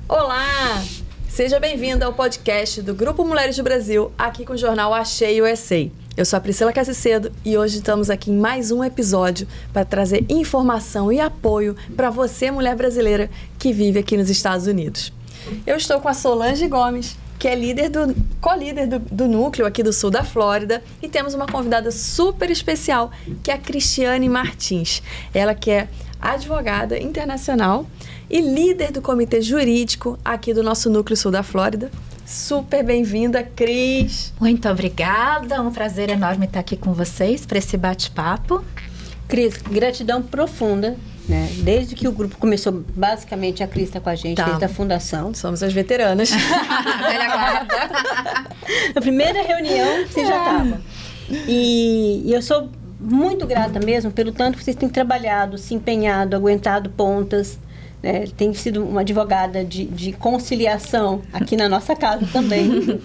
Olá! Seja bem-vinda ao podcast do Grupo Mulheres do Brasil, aqui com o jornal Achei USA. Eu sou a Priscila Cassicedo e hoje estamos aqui em mais um episódio para trazer informação e apoio para você, mulher brasileira, que vive aqui nos Estados Unidos. Eu estou com a Solange Gomes, que é co-líder do núcleo aqui do sul da Flórida, e temos uma convidada super especial, que é a Cristiane Martins. Ela que é advogada internacional e líder do comitê jurídico aqui do nosso núcleo sul da Flórida. Super bem-vinda, Cris. Muito obrigada, um prazer enorme estar aqui com vocês para esse bate-papo. Cris, gratidão profunda, né? Desde que o grupo começou, basicamente a Cris está com a gente, desde a fundação. Somos as veteranas. Velha guarda. Na primeira reunião, você já estava. E eu sou muito grata mesmo pelo tanto que vocês têm trabalhado, se empenhado, aguentado pontas. Né? Tem sido uma advogada de conciliação aqui na nossa casa também.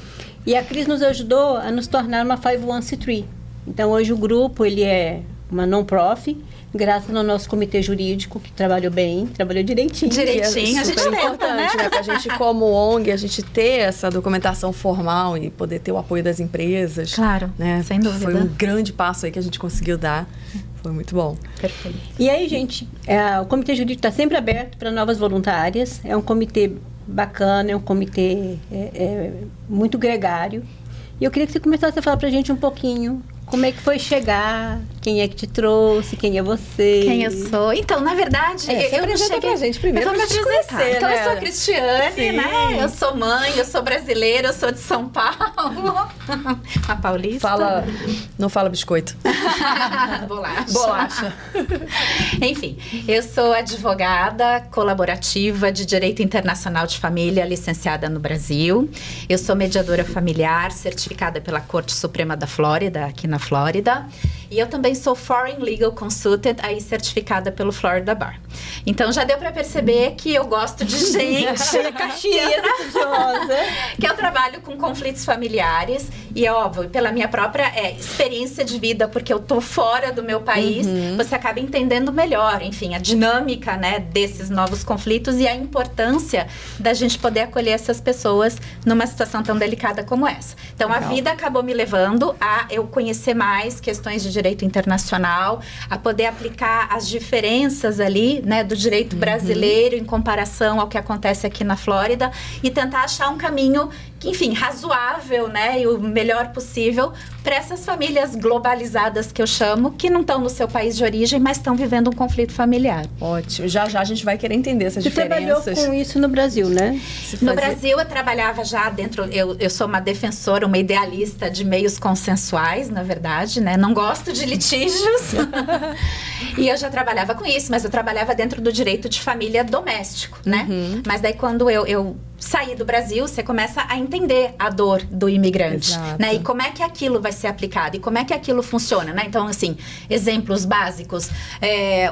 E a Cris nos ajudou a nos tornar uma 501c3. Então, hoje o grupo ele é uma non-profit, graças ao nosso comitê jurídico, que trabalhou bem, trabalhou direitinho. Direitinho, a gente tenta, importante, né? Pra gente, como ONG, a gente ter essa documentação formal e poder ter o apoio das empresas. Claro, né? Sem dúvida. Foi um grande passo aí que a gente conseguiu dar. Foi muito bom. Perfeito. E aí, gente, o comitê jurídico está sempre aberto para novas voluntárias. É um comitê bacana, é um comitê muito gregário. E eu queria que você começasse a falar para a gente um pouquinho como é que foi chegar, quem é que te trouxe, quem é você. Quem eu sou. Então, na verdade, eu não cheguei pra gente primeiro. Eu vou me apresentar. Então, né? eu sou a Cristiane, Sim. né? Eu sou mãe, eu sou brasileira, eu sou de São Paulo. A paulista. Não fala biscoito. Bolacha. Enfim, eu sou advogada colaborativa de Direito Internacional de Família, licenciada no Brasil. Eu sou mediadora familiar, certificada pela Corte Suprema da Flórida, aqui na Flórida. E eu também sou Foreign Legal Consultant, aí certificada pelo Florida Bar. Então, já deu para perceber que eu gosto de gente. Que eu trabalho com conflitos familiares. E é óbvio, pela minha própria experiência de vida, porque eu tô fora do meu país, você acaba entendendo melhor, enfim, a dinâmica, né, desses novos conflitos e a importância da gente poder acolher essas pessoas numa situação tão delicada como essa. Então, legal. A vida acabou me levando a eu conhecer mais questões de direito internacional, a poder aplicar as diferenças ali, né, do direito brasileiro em comparação ao que acontece aqui na Flórida e tentar achar um caminho que, enfim, razoável, né, e o melhor possível para essas famílias globalizadas que eu chamo, que não estão no seu país de origem, mas estão vivendo um conflito familiar. Ótimo. Já a gente vai querer entender essas diferenças. Você trabalhou com isso no Brasil, né? No Brasil, eu trabalhava já dentro... Eu sou uma defensora, uma idealista de meios consensuais, na verdade, né? Não gosto de litígios. E eu já trabalhava com isso, mas eu trabalhava dentro do direito de família doméstico, né? Mas daí, quando eu saí do Brasil, você começa a entender a dor do imigrante, exato, né? E como é que aquilo vai ser aplicado e como é que aquilo funciona, né? Então, assim, exemplos básicos.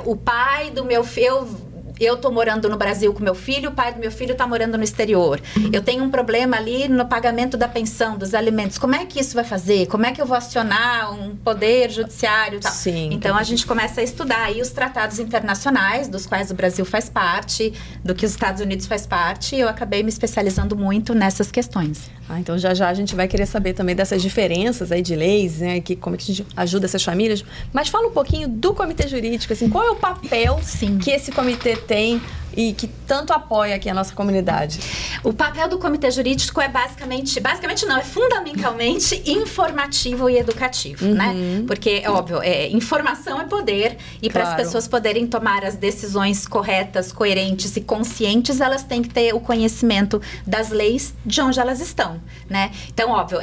O pai do meu filho... Eu tô morando no Brasil com meu filho, o pai do meu filho tá morando no exterior. Eu tenho um problema ali no pagamento da pensão, dos alimentos. Como é que isso vai fazer? Como é que eu vou acionar um poder judiciário e tal? Sim, então, a gente começa a estudar aí os tratados internacionais, dos quais o Brasil faz parte, do que os Estados Unidos faz parte, e eu acabei me especializando muito nessas questões. Então, já a gente vai querer saber também dessas diferenças aí de leis, né? Como é que a gente ajuda essas famílias. Mas fala um pouquinho do comitê jurídico, assim, qual é o papel que esse comitê tem e que tanto apoia aqui a nossa comunidade? O papel do comitê jurídico é basicamente não, é fundamentalmente informativo e educativo, né? Porque, é óbvio, informação é poder e para as pessoas poderem tomar as decisões corretas, coerentes e conscientes, elas têm que ter o conhecimento das leis de onde elas estão, né? Então, óbvio,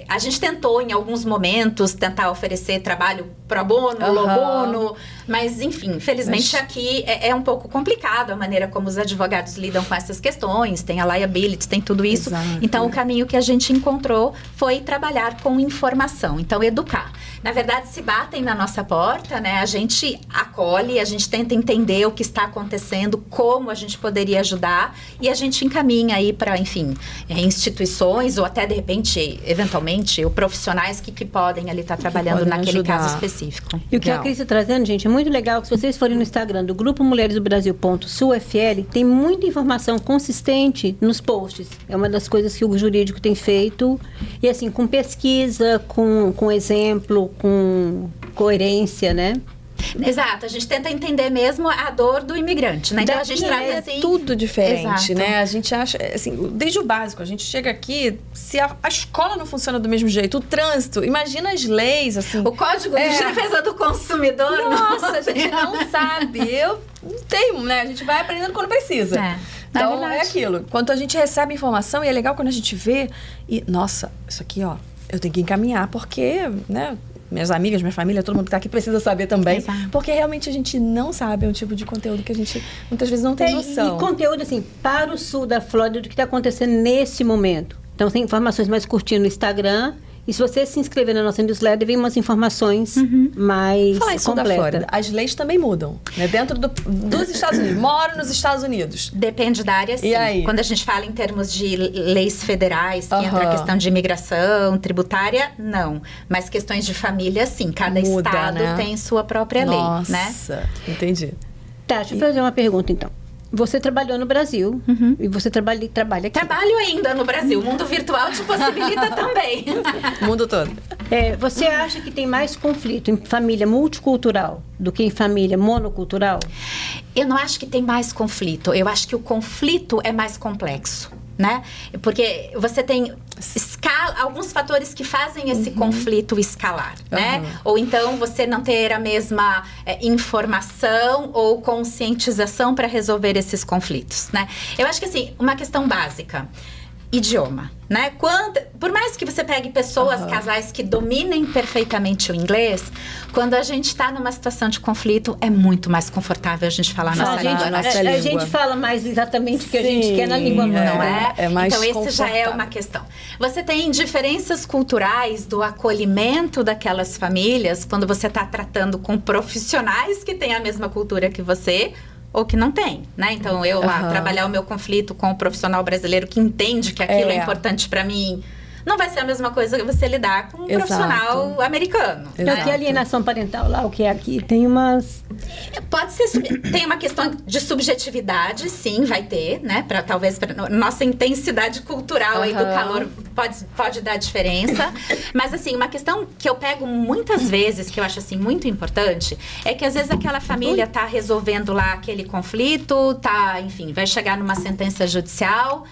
a gente tentou em alguns momentos tentar oferecer trabalho pro bono, lo bono, mas, enfim, infelizmente aqui é um pouco complicado a maneira como os advogados lidam com essas questões, tem a liability, tem tudo isso. Exato. Então, o caminho que a gente encontrou foi trabalhar com informação, então educar. Na verdade, se batem na nossa porta, né? A gente acolhe, a gente tenta entender o que está acontecendo, como a gente poderia ajudar e a gente encaminha aí para, enfim, instituições ou até, de repente, eventualmente, ou profissionais que podem ali estar trabalhando naquele caso específico. E o que a Cris está trazendo, gente, é muito legal que se vocês forem no Instagram do Grupo Mulheres do Brasil.sul.fl, tem muita informação consistente nos posts. É uma das coisas que o jurídico tem feito. E assim, com pesquisa, com exemplo, com coerência, né? Exato, a gente tenta entender mesmo a dor do imigrante, né? Então a gente trata assim... tudo diferente, Exato. né? A gente acha, assim, desde o básico, a gente chega aqui, se a escola não funciona do mesmo jeito, o trânsito, imagina as leis, assim... O Código de Defesa do Consumidor... Nossa, a gente não sabe. Eu não tenho, né? A gente vai aprendendo quando precisa. Então, é aquilo. Quando a gente recebe informação, e é legal quando a gente vê, e, nossa, isso aqui, ó, eu tenho que encaminhar, porque, né... Minhas amigas, minha família, todo mundo que tá aqui precisa saber também. Exato. Porque realmente a gente não sabe, é um tipo de conteúdo que a gente muitas vezes não tem noção. E conteúdo, assim, para o sul da Flórida, do que está acontecendo nesse momento. Então, tem informações mais curtinhas no Instagram. E se você se inscrever na nossa newsletter, vem umas informações mais Falar em sul da completas. Flórida, as leis também mudam, né? Dentro dos Estados Unidos. Moro nos Estados Unidos. Depende da área, sim. E aí? Quando a gente fala em termos de leis federais, que entra a questão de imigração, tributária, não. Mas questões de família, sim. Cada Muda, estado né? tem sua própria lei, né? Nossa, entendi. Tá, deixa eu fazer uma pergunta, então. Você trabalhou no Brasil e você trabalha aqui. Trabalho ainda no Brasil. O mundo virtual te possibilita também. O mundo todo. Você acha que tem mais conflito em família multicultural do que em família monocultural? Eu não acho que tem mais conflito. Eu acho que o conflito é mais complexo, né? Porque você tem alguns fatores que fazem esse conflito escalar, né? Ou então você não ter a mesma informação ou conscientização para resolver esses conflitos, né? Eu acho que assim, uma questão básica, idioma, né? Por mais que você pegue pessoas, casais que dominem perfeitamente o inglês, quando a gente está numa situação de conflito, é muito mais confortável a gente falar nossa língua. A gente fala mais exatamente o que a gente quer na língua mãe. Não é? É mais então, esse já é uma questão. Você tem diferenças culturais do acolhimento daquelas famílias quando você está tratando com profissionais que têm a mesma cultura que você, ou que não tem, né? Então, eu lá, trabalhar o meu conflito com o profissional brasileiro que entende que aquilo é importante para mim, não vai ser a mesma coisa que você lidar com um profissional americano. Então, que alienação parental lá, o que é aqui, tem umas... Pode ser, tem uma questão de subjetividade, sim, vai ter, né? Talvez nossa intensidade cultural aí do calor pode dar diferença. Mas, assim, uma questão que eu pego muitas vezes, que eu acho, assim, muito importante, é que às vezes aquela família tá resolvendo lá aquele conflito, enfim, vai chegar numa sentença judicial.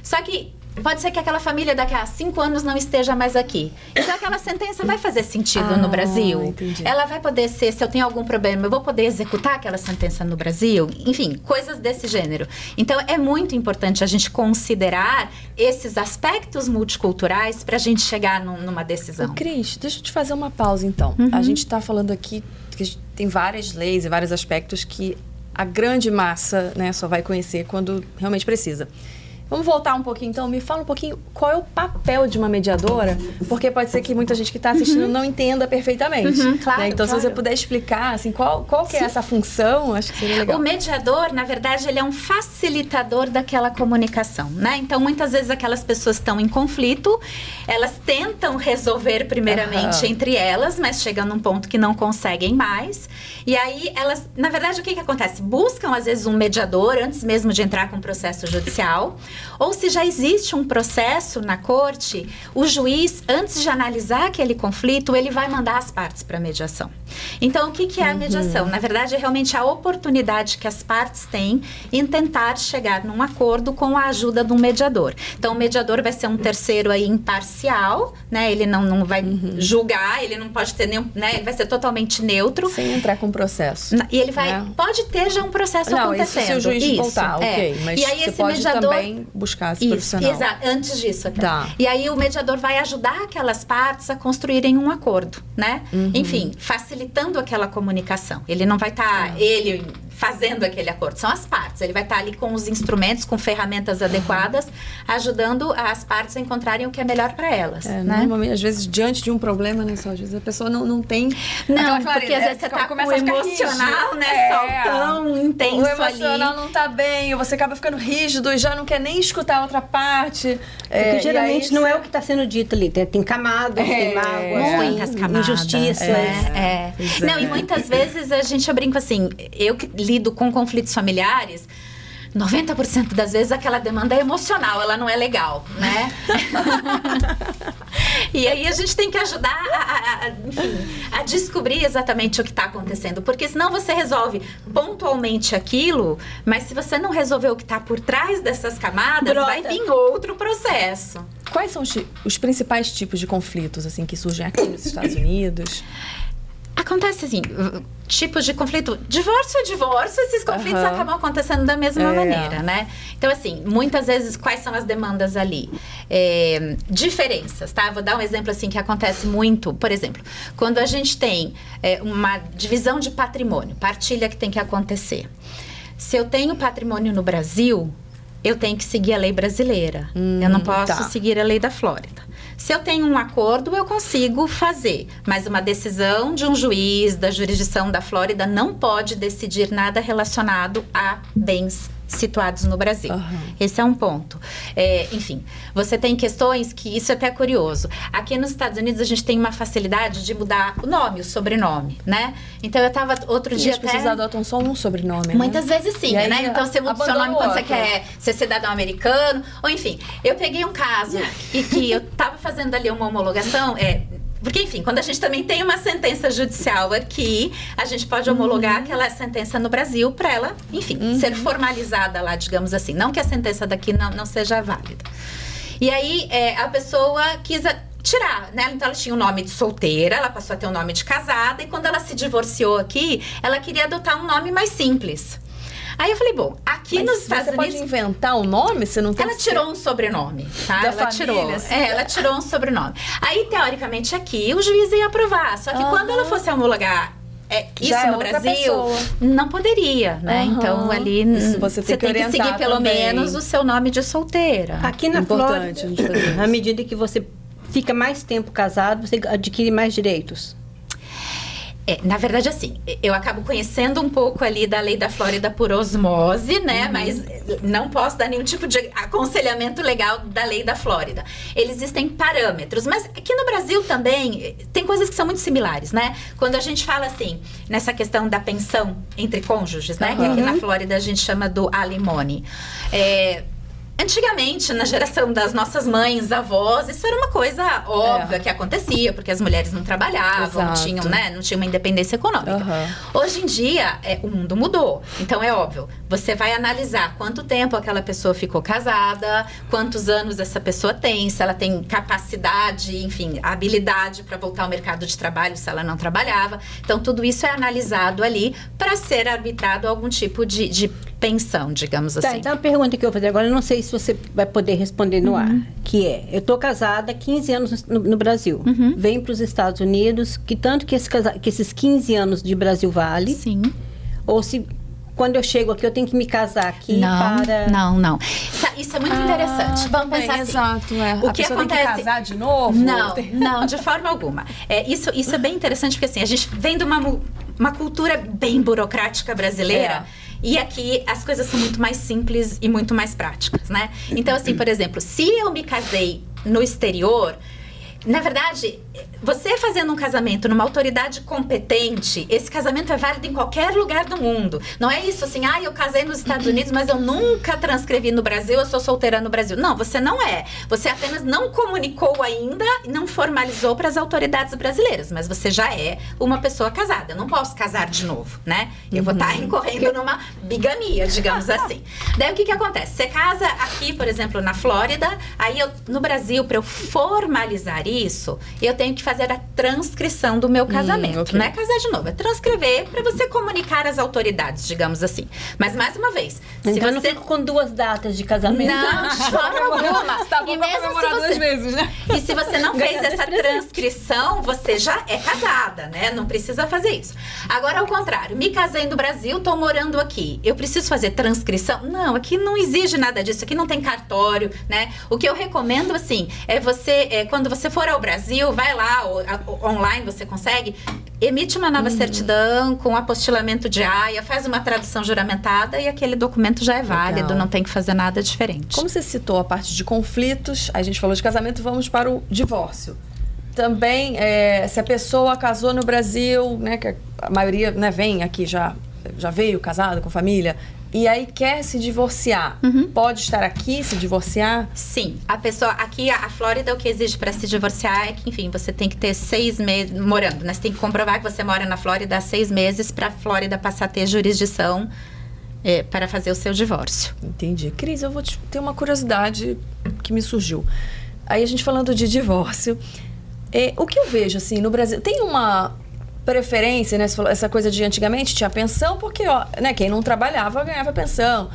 Só que pode ser que aquela família daqui a 5 anos não esteja mais aqui. Então, aquela sentença vai fazer sentido no Brasil? Entendi. Ela vai poder ser, se eu tenho algum problema, eu vou poder executar aquela sentença no Brasil? Enfim, coisas desse gênero. Então, é muito importante a gente considerar esses aspectos multiculturais para a gente chegar numa decisão. Cris, deixa eu te fazer uma pausa, então. A gente está falando aqui que tem várias leis e vários aspectos que a grande massa, né, só vai conhecer quando realmente precisa. Vamos voltar um pouquinho, então. Me fala um pouquinho qual é o papel de uma mediadora, porque pode ser que muita gente que está assistindo não entenda perfeitamente. Claro, né? Então, se você puder explicar, assim, qual que é essa função, acho que seria legal. O mediador, na verdade, ele é um facilitador daquela comunicação, né? Então, muitas vezes aquelas pessoas estão em conflito, elas tentam resolver primeiramente entre elas, mas chegam num ponto que não conseguem mais. E aí, elas, na verdade, o que acontece? Buscam, às vezes, um mediador antes mesmo de entrar com o processo judicial. Ou se já existe um processo na corte, o juiz, antes de analisar aquele conflito, ele vai mandar as partes para a mediação. Então, o que é a mediação? Na verdade, é realmente a oportunidade que as partes têm em tentar chegar num acordo com a ajuda de um mediador. Então, o mediador vai ser um terceiro aí imparcial, né? Ele não vai julgar, ele não pode ter nenhum, né? Ele vai ser totalmente neutro. Sem entrar com processo. E ele vai, pode ter já um processo acontecendo. Isso se o juiz voltar, ok. Mas e aí, você esse pode mediador também buscar esse profissional. Exato, antes disso até. Tá. E aí o mediador vai ajudar aquelas partes a construírem um acordo, né? Enfim, facilitando aquela comunicação. Ele não vai estar, ele fazendo aquele acordo, são as partes. Ele vai estar ali com os instrumentos, com ferramentas adequadas, ajudando as partes a encontrarem o que é melhor para elas. Né? Normalmente, às vezes, diante de um problema, né, às vezes a pessoa não tem... Não, porque às vezes você tá com o emocional, né, só tão intenso ali. O emocional não tá bem, você acaba ficando rígido e já não quer nem escutar a outra parte. Porque geralmente não é o que está sendo dito ali, tem camadas, tem mágoas, muitas camadas, injustiças. Não, e muitas vezes a gente brinca assim, eu que lido com conflitos familiares, 90% das vezes aquela demanda é emocional, ela não é legal, né? E aí a gente tem que ajudar a descobrir exatamente o que está acontecendo, porque senão você resolve pontualmente aquilo, mas se você não resolver o que está por trás dessas camadas, vai vir outro processo. Quais são os principais tipos de conflitos assim que surgem aqui nos Estados Unidos? Acontece assim, tipos de conflito, divórcio é divórcio, esses conflitos acabam acontecendo da mesma maneira, né? Então, assim, muitas vezes, quais são as demandas ali? Diferenças, tá? Vou dar um exemplo, assim, que acontece muito. Por exemplo, quando a gente tem uma divisão de patrimônio, partilha que tem que acontecer. Se eu tenho patrimônio no Brasil, eu tenho que seguir a lei brasileira. Eu não posso seguir a lei da Flórida. Se eu tenho um acordo, eu consigo fazer. Mas uma decisão de um juiz da jurisdição da Flórida não pode decidir nada relacionado a bens situados no Brasil. Esse é um ponto. Enfim, você tem questões que isso é até curioso. Aqui nos Estados Unidos a gente tem uma facilidade de mudar o nome, o sobrenome, né? Então eu estava outro dia as pessoas adotam só um sobrenome, muitas né? vezes sim, né? Então você muda o seu nome quando você quer ser cidadão americano, ou enfim. Eu peguei um caso e que eu estava fazendo ali uma homologação, porque, enfim, quando a gente também tem uma sentença judicial aqui, a gente pode homologar aquela sentença no Brasil para ela, enfim, ser formalizada lá, digamos assim. Não que a sentença daqui não seja válida. E aí, a pessoa quis tirar, né? Então, ela tinha o nome de solteira, ela passou a ter o nome de casada, e quando ela se divorciou aqui, ela queria adotar um nome mais simples. Aí eu falei, bom, aqui nos Estados Unidos... Você pode inventar um nome? Você não tem Ela tirou um sobrenome, tá? Ela tirou. Assim, ela tirou um sobrenome. Aí, teoricamente, aqui, o juiz ia aprovar. Só que quando ela fosse homologar isso no Brasil, não poderia, né? Então, ali, você tem que seguir pelo menos o seu nome de solteira. Aqui na Flórida, à medida que você fica mais tempo casado, você adquire mais direitos. Na verdade, assim, eu acabo conhecendo um pouco ali da lei da Flórida por osmose, né? Mas não posso dar nenhum tipo de aconselhamento legal da lei da Flórida. Existem parâmetros, mas aqui no Brasil também tem coisas que são muito similares, né? Quando a gente fala assim, nessa questão da pensão entre cônjuges, né? Que aqui na Flórida a gente chama do alimony. Antigamente, na geração das nossas mães, avós, isso era uma coisa óbvia que acontecia, porque as mulheres não trabalhavam, não tinham uma independência econômica. Hoje em dia, o mundo mudou. Então, é óbvio, você vai analisar quanto tempo aquela pessoa ficou casada, quantos anos essa pessoa tem, se ela tem capacidade, enfim, habilidade para voltar ao mercado de trabalho, se ela não trabalhava. Então, tudo isso é analisado ali para ser arbitrado algum tipo de pensão, digamos assim. Então a pergunta que eu vou fazer agora, eu não sei se você vai poder responder no ar, que eu estou casada há 15 anos no Brasil, venho para os Estados Unidos, que tanto que esses 15 anos de Brasil vale? Sim. Ou se quando eu chego aqui eu tenho que me casar aqui para... Não. Isso é muito interessante. Vamos pensar assim. Exato, O que acontece? Tem que casar de novo? Não, de forma alguma. Isso é bem interessante, porque assim, a gente vem de uma cultura bem burocrática brasileira. E aqui as coisas são muito mais simples e muito mais práticas, né? Então, assim, por exemplo, se eu me casei no exterior, na verdade, você fazendo um casamento numa autoridade competente, esse casamento é válido em qualquer lugar do mundo. Não é isso assim, eu casei nos Estados Unidos, mas eu nunca transcrevi no Brasil, eu sou solteira no Brasil. Não, você não é. Você apenas não comunicou ainda e não formalizou para as autoridades brasileiras, mas você já é uma pessoa casada. Eu não posso casar de novo, né? Eu vou estar incorrendo numa bigamia, digamos assim. Daí o que acontece? Você casa aqui, por exemplo, na Flórida, aí no Brasil, para eu formalizar isso, eu tenho que fazer a transcrição do meu casamento. Ok. Não é casar de novo, é transcrever para você comunicar às autoridades, digamos assim. Mas, mais uma vez, Então se eu não você... fico com 2 datas de casamento. Não, de forma alguma. Tá bom E pra mesmo se comemorar você... 2 vezes, né? E se você não fez Ganhar essa transcrição, você já é casada, né? Não precisa fazer isso. Agora, ao contrário, me casei no Brasil, tô morando aqui. Eu preciso fazer transcrição? Não, aqui não exige nada disso. Aqui não tem cartório, né? O que eu recomendo, assim, é você, quando você for ao Brasil, vai lá, online você consegue, emite uma nova certidão com apostilamento de AIA, faz uma tradução juramentada e aquele documento já é válido, Legal. não tem que fazer nada diferente. Como você citou a parte de conflitos, a gente falou de casamento, vamos para o divórcio. Também, se a pessoa casou no Brasil, né, que a maioria, né, vem aqui, já veio casado com família, e aí quer se divorciar, pode estar aqui, se divorciar? Sim, a pessoa, aqui a Flórida, o que exige para se divorciar é que, enfim, você tem que ter 6 meses morando, né? Você tem que comprovar que você mora na Flórida há 6 meses para a Flórida passar a ter jurisdição para fazer o seu divórcio. Entendi. Cris, eu vou ter uma curiosidade que me surgiu. Aí a gente falando de divórcio, o que eu vejo, assim, no Brasil, tem uma preferência, né? Você falou, essa coisa de antigamente tinha pensão, porque, ó, né, quem não trabalhava ganhava pensão.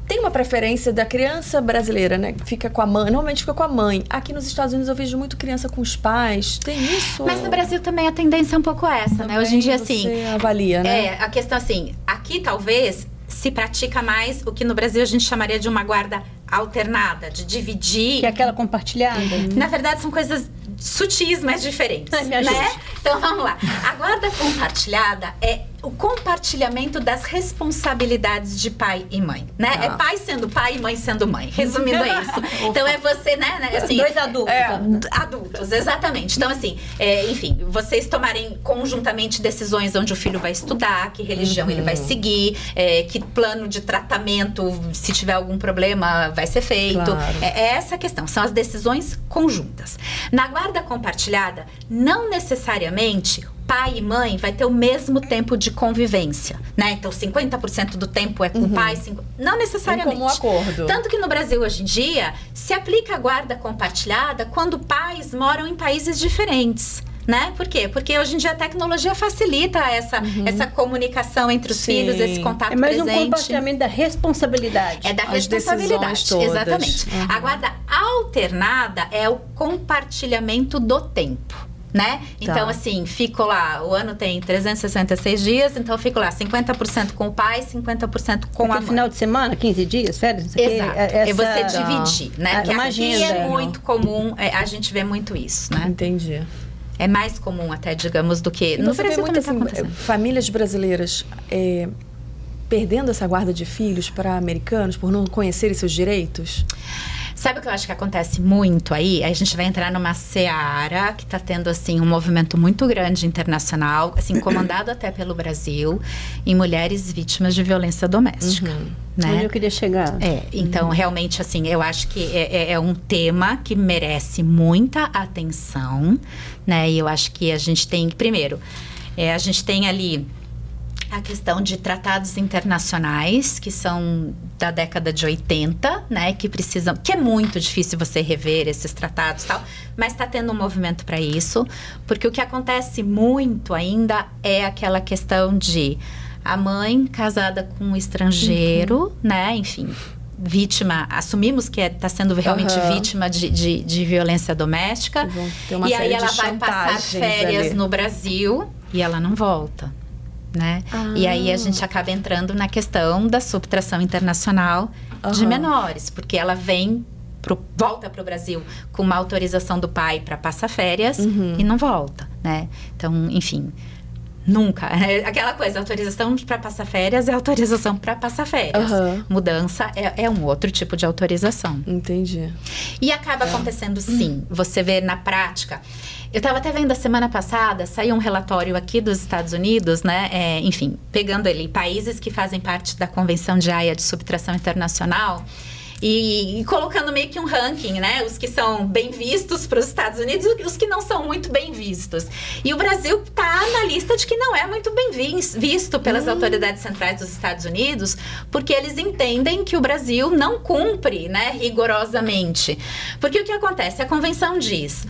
Tem uma preferência da criança brasileira, né? Fica com a mãe, normalmente fica com a mãe. Aqui nos Estados Unidos eu vejo muito criança com os pais. Tem isso? Mas no Brasil também a tendência é um pouco essa, Também né? Hoje em dia, você assim... avalia, né? A questão assim, aqui talvez se pratica mais o que no Brasil a gente chamaria de uma guarda alternada, de dividir. Que é aquela compartilhada. Na verdade, são coisas sutis, mas diferentes. Ai, me ajude. Né? Então, vamos lá. A guarda compartilhada é o compartilhamento das responsabilidades de pai e mãe, né? Ah. É pai sendo pai e mãe sendo mãe. Resumindo, é isso. Então, é você, né? Assim, 2 adultos. adultos, exatamente. Então, assim, enfim, vocês tomarem conjuntamente decisões onde o filho vai estudar, que religião ele vai seguir, que plano de tratamento, se tiver algum problema, vai ser feito. Claro. É essa a questão, são as decisões conjuntas. Na guarda compartilhada, não necessariamente pai e mãe vai ter o mesmo tempo de convivência, né? Então, 50% do tempo é com o pai, não necessariamente. Em comum acordo. Tanto que no Brasil, hoje em dia, se aplica a guarda compartilhada quando pais moram em países diferentes. Né? Por quê? Porque hoje em dia a tecnologia facilita essa comunicação entre os Sim. filhos, esse contato É mais um presente. compartilhamento da responsabilidade. É da As responsabilidade, decisões todas. exatamente. A guarda alternada é o compartilhamento do tempo. Né? Então, assim, fico lá, o ano tem 366 dias, então eu fico lá 50% com o pai, 50% com a Aquele mãe. final de semana, 15 dias, férias, não sei o quê, Exato. É você dividir, né? Que uma aqui agenda. é muito comum, a gente vê muito isso, né? Entendi. É mais comum até, digamos, do que... E No você vê Brasil muito, também tá assim, acontecendo. famílias brasileiras perdendo essa guarda de filhos para americanos por não conhecerem seus direitos? Sabe o que eu acho que acontece muito aí? A gente vai entrar numa seara que está tendo, assim, um movimento muito grande internacional, assim, comandado até pelo Brasil, em mulheres vítimas de violência doméstica. Né? Onde eu queria chegar. Então, realmente, assim, eu acho que é um tema que merece muita atenção, né? E eu acho que a gente tem, primeiro, a gente tem ali a questão de tratados internacionais, que são da década de 80, né? Que é muito difícil você rever esses tratados e tal, mas está tendo um movimento para isso, porque o que acontece muito ainda é aquela questão de a mãe casada com um estrangeiro, né? Enfim, vítima, assumimos que está sendo realmente vítima de violência doméstica, e aí ela vai passar férias ali no Brasil e ela não volta. Né? E aí a gente acaba entrando na questão da subtração internacional de menores, porque ela volta para o Brasil com uma autorização do pai para passar férias e não volta, né? Então, enfim, nunca. Aquela coisa, autorização para passar férias é autorização para passar férias. Mudança é um outro tipo de autorização. Entendi. E acaba acontecendo, sim. Você vê na prática. Eu estava até vendo a semana passada, saiu um relatório aqui dos Estados Unidos, né? Enfim, pegando ali países que fazem parte da Convenção de Haia de Subtração Internacional. E colocando meio que um ranking, né? Os que são bem vistos para os Estados Unidos e os que não são muito bem vistos. E o Brasil está na lista de que não é muito bem visto pelas autoridades centrais dos Estados Unidos, porque eles entendem que o Brasil não cumpre, né, rigorosamente. Porque o que acontece? A convenção diz...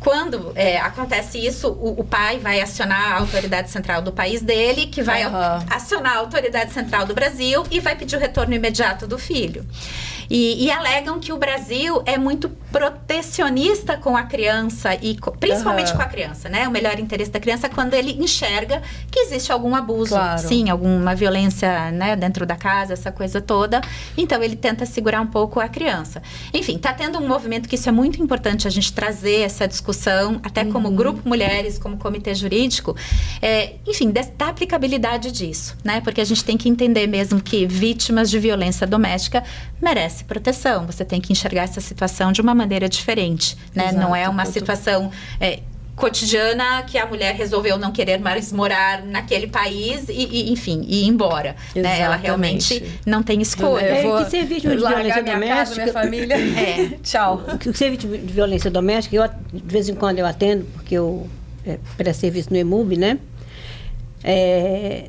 Quando acontece isso, o pai vai acionar a autoridade central do país dele, que vai acionar a autoridade central do Brasil e vai pedir o retorno imediato do filho. E alegam que o Brasil é muito protecionista com a criança, e principalmente com a criança, né? O melhor interesse da criança é quando ele enxerga que existe algum abuso, sim, alguma violência, né, dentro da casa, essa coisa toda. Então, ele tenta segurar um pouco a criança. Enfim, tá tendo um movimento que isso é muito importante a gente trazer essa discussão, até como grupo mulheres, como comitê jurídico, enfim, da aplicabilidade disso, né? Porque a gente tem que entender mesmo que vítimas de violência doméstica merecem proteção. Você tem que enxergar essa situação de uma maneira diferente, né? Exato, não é uma situação cotidiana que a mulher resolveu não querer mais morar naquele país e enfim, ir embora, né? Ela realmente não tem escolha. Que ser vítima de violência doméstica... Casa, minha família. Tchau. Que ser vítima de violência doméstica, de vez em quando eu atendo, porque eu presto serviço no EMUB, né?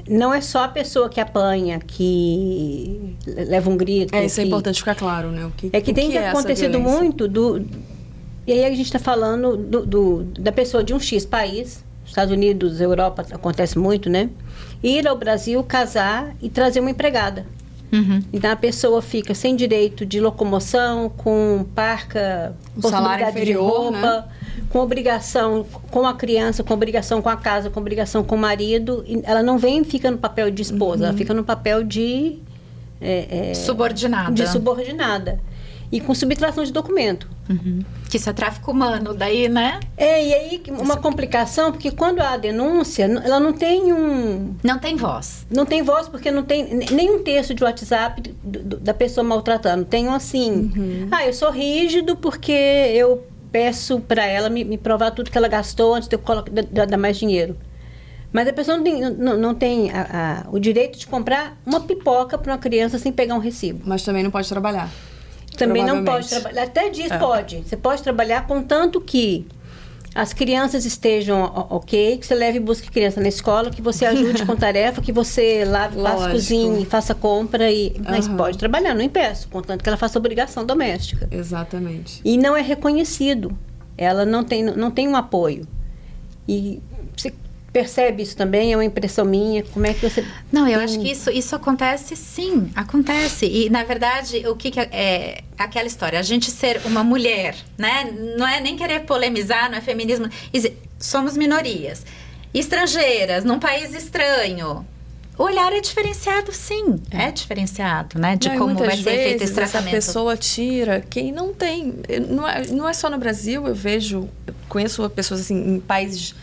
Não é só a pessoa que apanha, que leva um grito. Isso é importante ficar claro, né? Que tem acontecido muito e aí a gente está falando da pessoa de um X país, Estados Unidos, Europa, acontece muito, né? Ir ao Brasil, casar e trazer uma empregada. Então a pessoa fica sem direito de locomoção, com parca, salário inferior, de roupa, né? Com obrigação com a criança, com obrigação com a casa, com obrigação com o marido. E ela não fica no papel de esposa, ela fica no papel de... subordinada. E com subtração de documento. Que isso é tráfico humano, daí, né? E aí uma complicação, porque quando há a denúncia, ela não tem Não tem voz. Não tem voz, porque não tem nenhum texto de WhatsApp da pessoa maltratando. Tem assim, eu sou rígido porque eu peço para ela me provar tudo que ela gastou antes de eu dar mais dinheiro. Mas a pessoa não tem o direito de comprar uma pipoca para uma criança sem pegar um recibo. Mas também não pode trabalhar. Também não pode trabalhar. Até diz pode. Você pode trabalhar contanto que as crianças estejam ok, que você leve e busque criança na escola, que você ajude com tarefa, que você lave, faça cozinha, faça compra. Mas pode trabalhar, não impeço, contanto que ela faça obrigação doméstica. Exatamente. E não é reconhecido. Ela não tem um apoio. E você percebe isso também? É uma impressão minha? Como é que você... Não, eu acho que isso acontece, sim, acontece. E, na verdade, o que é aquela história? A gente ser uma mulher, né? Não é nem querer polemizar, não é feminismo. Somos minorias. Estrangeiras, num país estranho. O olhar é diferenciado, sim. É diferenciado, né? De como vai ser feito esse tratamento. Essa pessoa tira quem não tem. Não é só no Brasil, eu conheço pessoas assim, em países...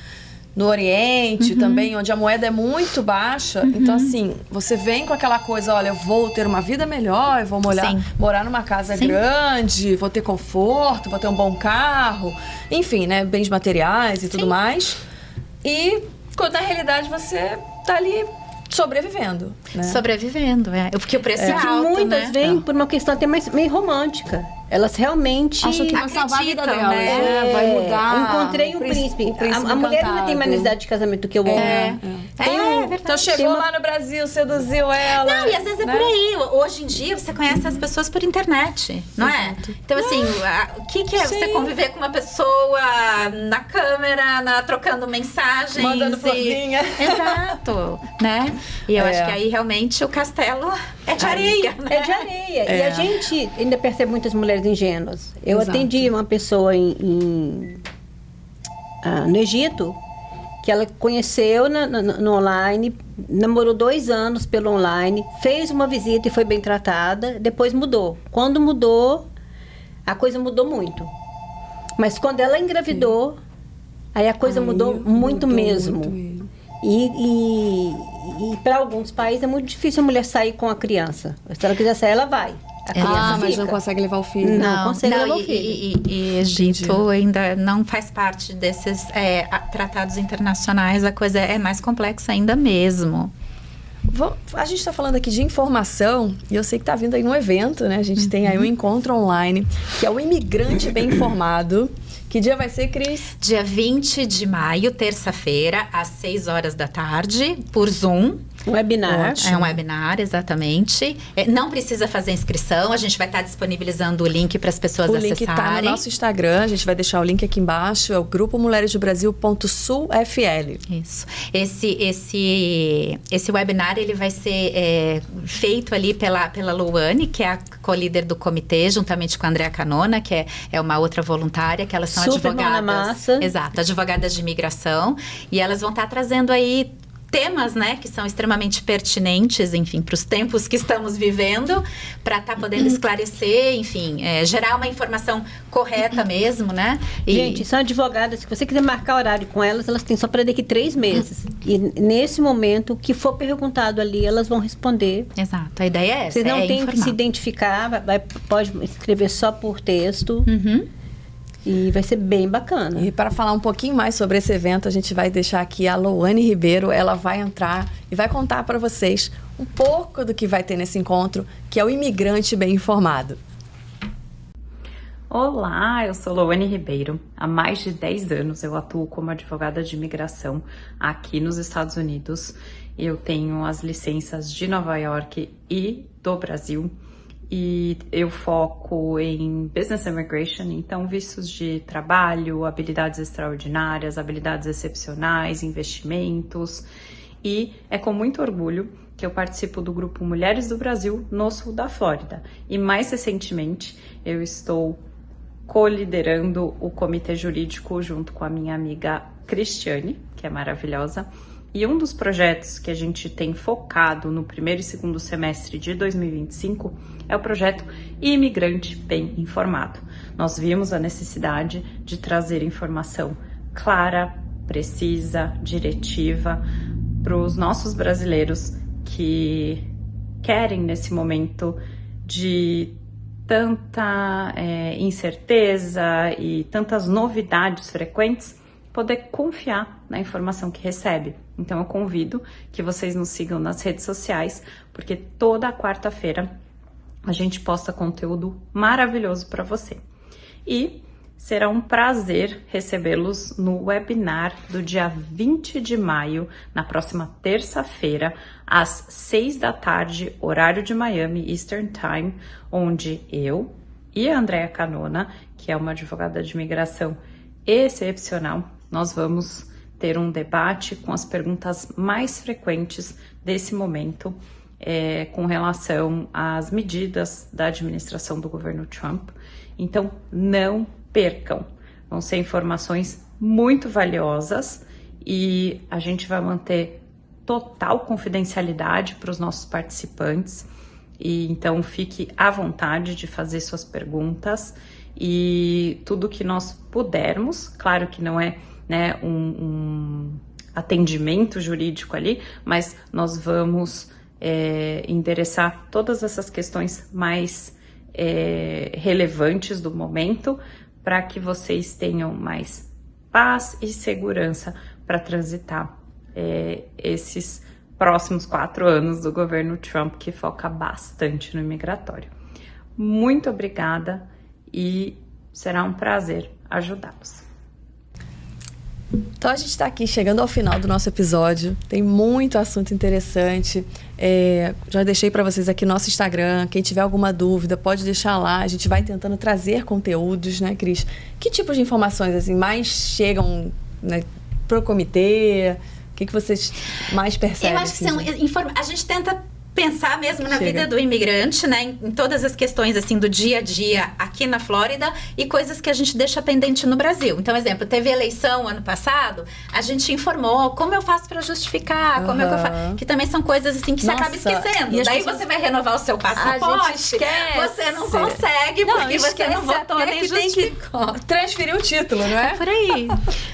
No Oriente também, onde a moeda é muito baixa. Então, assim, você vem com aquela coisa, olha, eu vou ter uma vida melhor, eu vou morar numa casa grande, vou ter conforto, vou ter um bom carro, enfim, né, bens materiais e tudo mais. E, quando na realidade, você tá ali sobrevivendo, né? Sobrevivendo, porque o preço é alto, muitas vêm por uma questão até meio romântica. Elas realmente acham que vai salvar a vida delas, né? Vai mudar. Encontrei um príncipe. A mulher ainda tem mais necessidade de casamento do que o homem. Então chegou lá no Brasil, seduziu ela. Não, e às vezes é por aí. Hoje em dia você conhece as pessoas por internet, não é? Então, assim, o que é você conviver com uma pessoa na câmera, trocando mensagens? Mandando florzinha. Exato, né? E eu acho que aí realmente o castelo é de areia, né? É de areia. E a gente ainda percebe muitas mulheres ingênuas. Eu atendi uma pessoa no Egito, que ela conheceu no online, namorou 2 anos pelo online, fez uma visita e foi bem tratada, depois mudou. Quando mudou, a coisa mudou muito. Mas quando ela engravidou, aí a coisa mudou muito mesmo. E para alguns países é muito difícil a mulher sair com a criança. Se ela quiser sair, ela vai. Mas não consegue levar o filho. Não consegue levar o filho. E Egito ainda não faz parte desses tratados internacionais. A coisa é mais complexa ainda mesmo. A gente está falando aqui de informação e eu sei que está vindo aí um evento, né? A gente tem aí um encontro online, que é o Imigrante Bem Informado. Que dia vai ser, Cris? Dia 20 de maio, terça-feira, às 6 horas da tarde, por Zoom. Um webinar. É um webinar, exatamente. Não precisa fazer inscrição, a gente vai estar disponibilizando o link para as pessoas acessarem. O link está no nosso Instagram, a gente vai deixar o link aqui embaixo, é o Grupo Mulheres do Brasil.sulfl. Isso. Esse webinar, ele vai ser feito ali pela Louane, que é a co-líder do comitê, juntamente com a Andrea Canona, que é uma outra voluntária, que elas são super advogadas. mão na massa. Exato, advogadas de imigração. E elas vão estar trazendo aí temas, né, que são extremamente pertinentes, enfim, para os tempos que estamos vivendo, para estar podendo esclarecer, enfim, gerar uma informação correta mesmo, né? Gente, são advogadas, se você quiser marcar horário com elas, elas têm só para daqui 3 meses. E nesse momento, o que for perguntado ali, elas vão responder. Exato, a ideia é essa. Vocês não têm informar. que se identificar, pode escrever só por texto. Uhum. E vai ser bem bacana. E para falar um pouquinho mais sobre esse evento, a gente vai deixar aqui a Louane Ribeiro. Ela vai entrar e vai contar para vocês um pouco do que vai ter nesse encontro, que é o Imigrante Bem Informado. Olá, eu sou Louane Ribeiro. Há mais de 10 anos eu atuo como advogada de imigração aqui nos Estados Unidos. Eu tenho as licenças de Nova York e do Brasil. E eu foco em Business Immigration, então vistos de trabalho, habilidades extraordinárias, habilidades excepcionais, investimentos. E é com muito orgulho que eu participo do grupo Mulheres do Brasil no sul da Flórida. E mais recentemente eu estou co-liderando o comitê jurídico junto com a minha amiga Cristiane, que é maravilhosa. E um dos projetos que a gente tem focado no primeiro e segundo semestre de 2025 é o projeto Imigrante Bem Informado. Nós vimos a necessidade de trazer informação clara, precisa, diretiva para os nossos brasileiros que querem, nesse momento de tanta incerteza e tantas novidades frequentes, poder confiar na informação que recebe. Então eu convido que vocês nos sigam nas redes sociais, porque toda quarta-feira a gente posta conteúdo maravilhoso para você. E será um prazer recebê-los no webinar do dia 20 de maio, na próxima terça-feira, às 6 da tarde, horário de Miami, Eastern Time, onde eu e a Andrea Canona, que é uma advogada de imigração excepcional, nós vamos ter um debate com as perguntas mais frequentes desse momento com relação às medidas da administração do governo Trump. Então, não percam. Vão ser informações muito valiosas e a gente vai manter total confidencialidade para os nossos participantes. E então, fique à vontade de fazer suas perguntas e tudo que nós pudermos. Claro que não é um atendimento jurídico ali, mas nós vamos endereçar todas essas questões mais relevantes do momento para que vocês tenham mais paz e segurança para transitar esses próximos 4 anos do governo Trump, que foca bastante no imigratório. Muito obrigada e será um prazer ajudá-los. Então a gente está aqui chegando ao final do nosso episódio. Tem muito assunto interessante. Já deixei para vocês aqui nosso Instagram. Quem tiver alguma dúvida pode deixar lá. A gente vai tentando trazer conteúdos, né, Cris? Que tipo de informações assim mais chegam, né, pro comitê? O que vocês mais percebem? Eu acho que a gente tenta pensar mesmo na vida do imigrante, né? Em todas as questões, assim, do dia a dia aqui na Flórida e coisas que a gente deixa pendente no Brasil. Então, exemplo, teve eleição ano passado, a gente informou como eu faço para justificar, como é que eu faço. Que também são coisas, assim, que você acaba esquecendo. Daí você vai renovar o seu passaporte, você não consegue, porque você não votou nem justificou. Tem que transferir o título, não é? Por aí.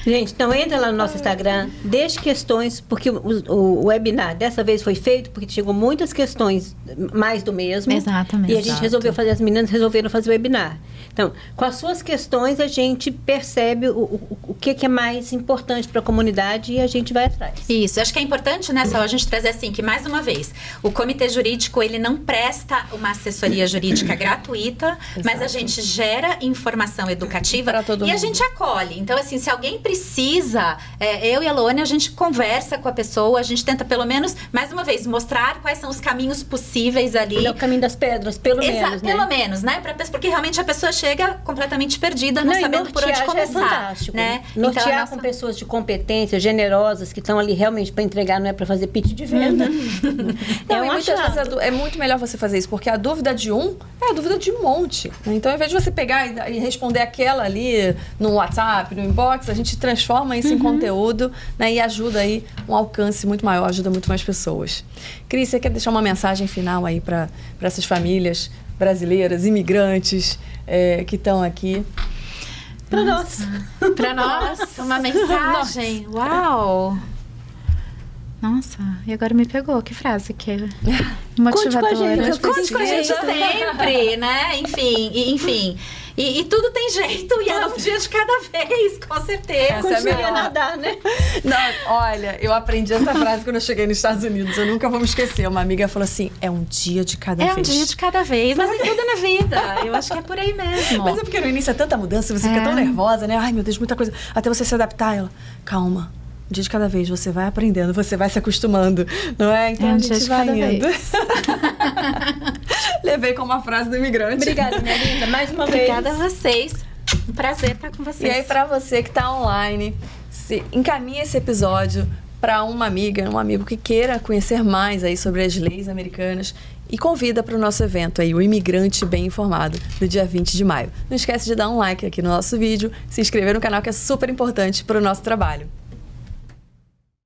Gente, então entra lá no nosso Instagram, deixe questões, porque o webinar dessa vez foi feito porque chegou muitas questões mais do mesmo. Exatamente. E a gente resolveu fazer, as meninas resolveram fazer o webinar. Então, com as suas questões, a gente percebe o que é mais importante para a comunidade e a gente vai atrás. Isso, acho que é importante, né, Sal, a gente trazer assim, que mais uma vez, o Comitê Jurídico, ele não presta uma assessoria jurídica gratuita, mas a gente gera informação educativa Pra todo e a mundo. gente acolhe. Então, assim, se alguém precisa, eu e a Loane, a gente conversa com a pessoa, a gente tenta pelo menos, mais uma vez, mostrar quais são os caminhos possíveis ali. É o caminho das pedras, pelo menos, né? Pelo menos, né? Porque realmente a pessoa chega completamente perdida, não sabendo por onde nortear já começar. É fantástico. Né? Nortear Então, a nossa... com pessoas de competência, generosas, que estão ali realmente para entregar, não é para fazer pitch de venda. Não, É e um muitas achado. vezes é muito melhor você fazer isso, porque a dúvida de um é a dúvida de um monte. Né? Então, ao invés de você pegar e responder aquela ali no WhatsApp, no inbox, a gente transforma isso em conteúdo, né? E ajuda aí um alcance muito maior, ajuda muito mais pessoas. Cris, você quer deixar uma mensagem final aí para essas famílias brasileiras, imigrantes que estão aqui? Para nós. Para nós, uma mensagem. Uau! Nossa, e agora me pegou. Que frase que é motivadora. Conte com a gente sempre, né? Enfim. E tudo tem jeito e é um dia de cada vez, com certeza. Essa é a Continue a melhor. nadar, né? Não, olha, eu aprendi essa frase quando eu cheguei nos Estados Unidos. Eu nunca vou me esquecer. Uma amiga falou assim, é um dia de cada vez. É um dia de cada vez, mas em tudo na vida. Eu acho que é por aí mesmo. Mas é porque no início é tanta mudança, você fica tão nervosa, né? Ai, meu Deus, muita coisa. Até você se adaptar, ela, calma. Um dia de cada vez, você vai aprendendo, você vai se acostumando, não é? Então a gente vai indo. Levei como a frase do imigrante. Obrigada, minha linda. Mais uma vez. Obrigada a vocês. Um prazer estar com vocês. E aí, pra você que tá online, encaminha esse episódio para uma amiga, um amigo que queira conhecer mais aí sobre as leis americanas e convida para o nosso evento aí, o Imigrante Bem Informado, no dia 20 de maio. Não esquece de dar um like aqui no nosso vídeo, se inscrever no canal que é super importante para o nosso trabalho.